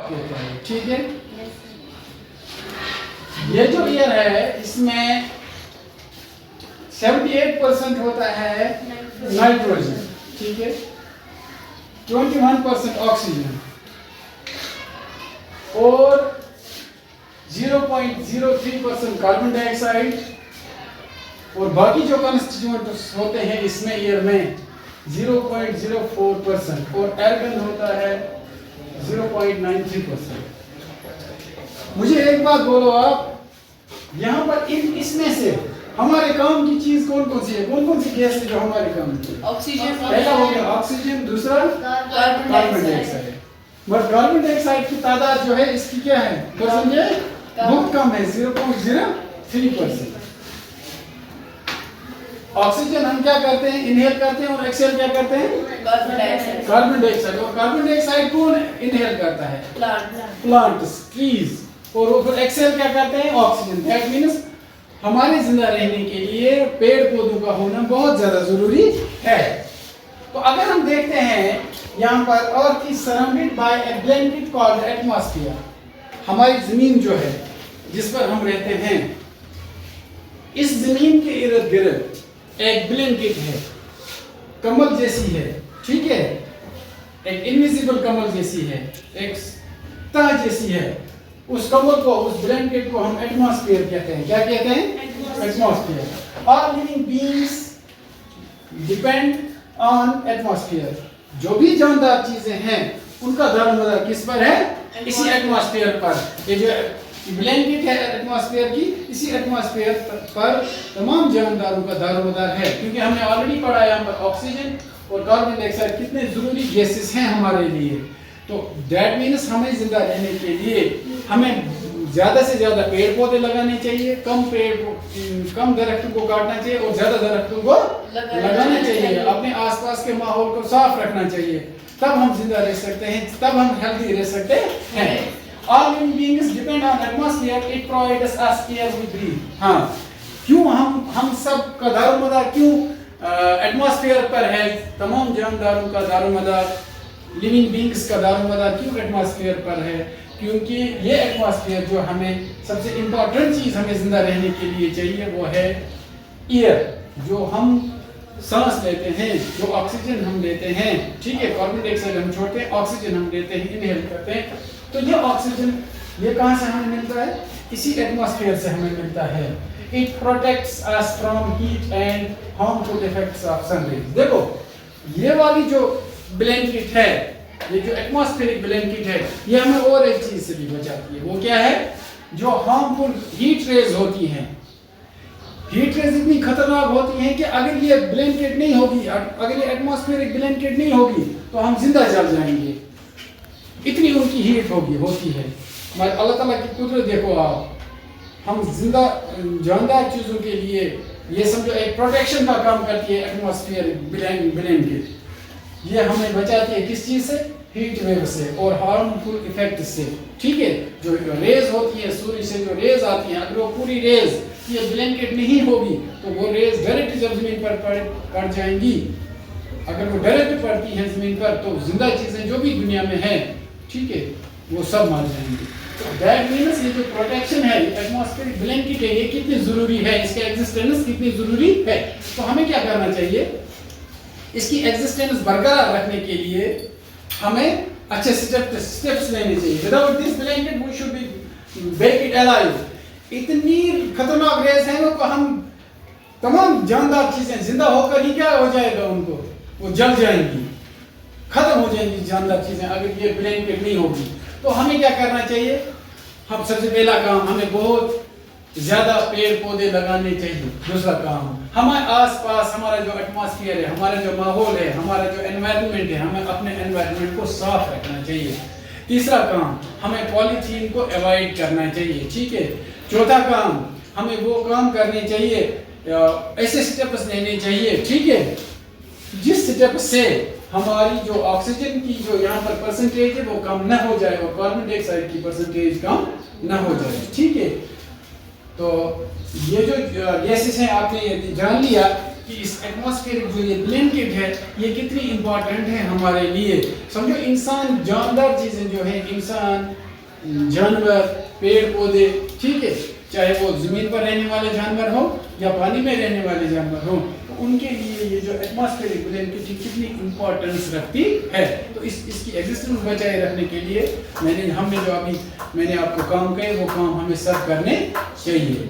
देता है, ठीक है। ये जो एयर है इसमें 78% होता है नाइट्रोजन, ठीक है, 21% ऑक्सीजन और 0.03% कार्बन डाइऑक्साइड और बाकी जो कंस्टिट्यूएंट्स होते हैं इसमें एयर में 0.04% और आर्गन होता है 0.93%। मुझे एक बात बोलो आप, यहाँ पर इसमें से हमारे काम की चीज कौन कौन सी है, कौन कौन सी गैस है जो हमारे काम की? ऑक्सीजन। पहला हो गया ऑक्सीजन, दूसरा कार्बन डाइऑक्साइड। मगर कार्बन डाइऑक्साइड की तादाद जो है इसकी क्या है परसेंटेज बहुत कम है, 0.03%। ऑक्सीजन हम क्या करते हैं, इनहेल करते हैं और एक्सहेल क्या करते हैं, कार्बन डाइऑक्साइड। Carbon dioxide. और कार्बन डाइऑक्साइड कौन इनहेल करता है, प्लांट्स, ट्रीज। और फिर एक्सहेल क्या करते हैं, ऑक्सीजन। दैट मींस हमारे जिंदा रहने के लिए पेड़ पौधों का होना बहुत ज्यादा जरूरी है। तो अगर हम देखते हैं यहाँ पर earth is surrounded by A blanket called atmosphere. हमारी जमीन जो है जिस पर हम रहते हैं, इस जमीन के इर्द गिर्द एक ब्लैंकेट है, कमल जैसी है, ठीक है, एक इनविजिबल कमल जैसी है, एक तह जैसी है। उस कमल को, उस ब्लैंकेट को हम एटमॉस्फेयर कहते हैं। क्या कहते हैं, atmosphere. All living beings depend on atmosphere. जो भी जानदार चीजें हैं उनका दारोमदार किस पर है, इसी एटमॉस्फेयर पर। ये जो ब्लैंकेट है एटमॉस्फेयर की, इसी एटमॉस्फेयर पर तमाम जानदारों का दारोमदार है। क्योंकि हमने ऑलरेडी पढ़ा है यहाँ पर ऑक्सीजन और कार्बन डाइऑक्साइड कितने जरूरी गैसेस हैं हमारे लिए। तो दैट मीन्स हमें जिंदा रहने के लिए हमें ज्यादा से ज्यादा पेड़ पौधे लगाने चाहिए, कम दरख्तों को काटना चाहिए और ज्यादा दरख्तों को लगाना चाहिए। अपने आसपास के माहौल को साफ रखना चाहिए, तब हम जिंदा रह सकते हैं, तब हम हेल्दी रह सकते हैं। All living beings depend on atmosphere. It provides us air we breathe. हाँ, क्यों हम सब का दारोमदार क्यों एटमॉस्फेयर पर है? तमाम जानदारों का दारोमदार, लिविंग बींग्स का दारोमदार क्यों एटमॉस्फेयर पर है? क्योंकि ये एटमॉस्फेयर जो हमें सबसे इम्पोर्टेंट चीज हमें जिंदा रहने के लिए चाहिए वो है एयर, जो हम सांस लेते हैं, जो ऑक्सीजन हम लेते हैं, ठीक है, कार्बन डाइऑक्साइड हम छोड़ते हैं, ऑक्सीजन हम लेते हैं, इनहेल करते हैं। तो ये ऑक्सीजन ये कहाँ से हमें मिलता है, इसी एटमॉस्फेयर से हमें मिलता है। It protects us from heat and harmful effects of sunrise. देखो ये वाली जो ब्लैंकेट है, ये जो एटमॉस्फेरिक ब्लैंकेट है, ये हमें और एक चीज से भी बचाती है। वो क्या है, जो हार्मफुल हीट रेज होती हैं। हीट रेज इतनी खतरनाक होती हैं कि अगर ये ब्लैंकेट नहीं होगी, अगर ये एटमॉस्फेरिक ब्लैंकेट नहीं होगी तो हम जिंदा जल जाएंगे, इतनी उनकी हीट होती है। मगर अल्लाह ताला की कुदरत देखो आप, हम जिंदा जानदार चीज़ों के लिए ये समझो एक प्रोटेक्शन का काम करती है एटमॉस्फेयर ब्लैंकेट। ये हमें बचाती है किस चीज़ से, हीट वेव से और हार्मफुल इफेक्ट से, ठीक है। जो रेज होती है सूर्य से, जो रेज आती हैं, अगर वो पूरी रेज ये ब्लैंकेट नहीं होगी तो वो रेज डायरेक्ट जब जमीन पर पड़ जाएंगी। अगर वो डायरेक्ट पड़ती हैं जमीन पर तो जिंदा चीज़ें जो भी दुनिया में है, ठीक है, वो सब मर जाएंगे। दैट मीन्स ये जो प्रोटेक्शन है, एटमॉस्फेरिक ब्लैंकेट है, ये कितनी जरूरी है, इसका एग्जिस्टेंस कितनी जरूरी है। तो हमें क्या करना चाहिए, इसकी एग्जिस्टेंस बरकरार रखने के लिए हमें अच्छे स्टेप्स लेने चाहिए। Without this blanket we should be bake it alive. इतनी खतरनाक रेस है वो, हम तमाम जानदार चीजें जिंदा होकर ही क्या हो जाएगा, उनको वो जल जाएंगी, खत्म हो जाएंगी जानदार चीजें अगर ये ब्लैंकेट नहीं होगी। तो हमें क्या करना चाहिए, हम सबसे पहला काम हमें बहुत ज्यादा पेड़ पौधे लगाने चाहिए। दूसरा काम, हमारे आसपास हमारा जो एटमॉस्फेयर है, हमारा जो माहौल है, हमारा जो एनवायरनमेंट है, हमें अपने एनवायरनमेंट को साफ रखना चाहिए। तीसरा काम, हमें पॉलीथीन को अवॉइड करना चाहिए, ठीक है। चौथा काम, हमें वो काम करने चाहिए, ऐसे स्टेप्स लेने चाहिए, ठीक है, जिस स्टेप से हमारी जो ऑक्सीजन की जो यहाँ पर परसेंटेज है वो कम न हो जाए और कार्बन डाइऑक्साइड की परसेंटेज कम न हो जाए, ठीक है। तो ये जो गैसेस हैं आपने ये जान लिया कि इस एटमॉस्फेरिक जो ये ब्लैंकेट है ये कितनी इंपॉर्टेंट है हमारे लिए। समझो इंसान, जानदार चीजें जो है, इंसान, जानवर, पेड़ पौधे, ठीक है, चाहे वो जमीन पर रहने वाले जानवर हो या पानी में रहने वाले जानवर हो, तो उनके लिए ये जो एटमॉस्फेरिक ब्लैंकेट कितनी इंपॉर्टेंस रखती है। तो इसकी एग्जिस्टेंस बचाए रखने के लिए मैंने आपको काम कहे वो काम हमें सब करने चाहिए।